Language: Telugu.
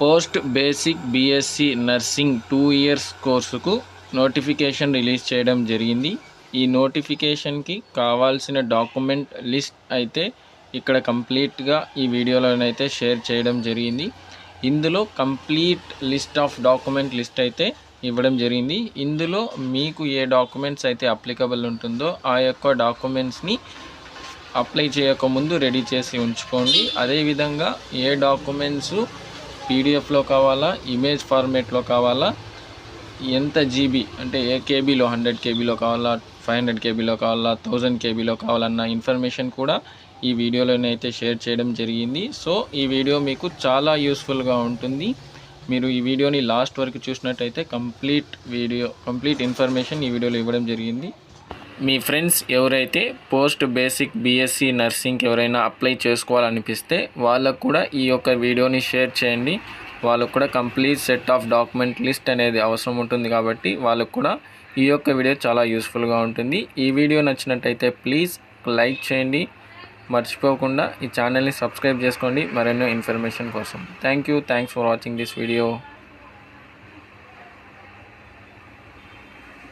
Post basic BSc nursing 2 years కోర్సుకు నోటిఫికేషన్ రిలీజ్ చేయడం జరిగింది. ఈ నోటిఫికేషన్కి కావాల్సిన డాక్యుమెంట్ లిస్ట్ అయితే ఇక్కడ కంప్లీట్గా ఈ వీడియోలోనైతే షేర్ చేయడం జరిగింది. ఇందులో complete list of document list అయితే ఇవ్వడం జరిగింది. ఇందులో మీకు ఏ డాక్యుమెంట్స్ అయితే అప్లికబుల్ ఉంటుందో ఆ యొక్క డాక్యుమెంట్స్ని అప్లై చేయకముందు రెడీ చేసి ఉంచుకోండి. అదేవిధంగా ఏ డాక్యుమెంట్స్ పీడిఎఫ్లో కావాలా, ఇమేజ్ ఫార్మేట్లో కావాలా, ఎంత జీబీ అంటే ఏ కేబీలో 100 కేబీలో కావాలా, 500 కేబీలో కావాలా, 1000 కేబీలో కావాలన్న ఇన్ఫర్మేషన్ కూడా ఈ వీడియోలోనైతే షేర్ చేయడం జరిగింది. సో ఈ వీడియో మీకు చాలా యూస్ఫుల్గా ఉంటుంది. మీరు ఈ వీడియోని లాస్ట్ వరకు చూసినట్టయితే కంప్లీట్ ఇన్ఫర్మేషన్ ఈ వీడియోలో ఇవ్వడం జరిగింది. మీ ఫ్రెండ్స్ ఎవరైతే పోస్ట్ బేసిక్ బీఎస్సీ నర్సింగ్కి ఎవరైనా అప్లై చేసుకోవాలనిపిస్తే వాళ్ళకు కూడా ఈ యొక్క వీడియోని షేర్ చేయండి. వాళ్ళకు కూడా complete set of document list అనేది అవసరం ఉంటుంది కాబట్టి వాళ్ళకు కూడా ఈ యొక్క వీడియో చాలా యూస్ఫుల్గా ఉంటుంది. ఈ వీడియో నచ్చినట్టయితే ప్లీజ్ లైక్ చేయండి. మర్చిపోకుండా ఈ ఛానల్ని సబ్స్క్రైబ్ చేసుకోండి మరెన్నో ఇన్ఫర్మేషన్ కోసం. Thanks for watching this video.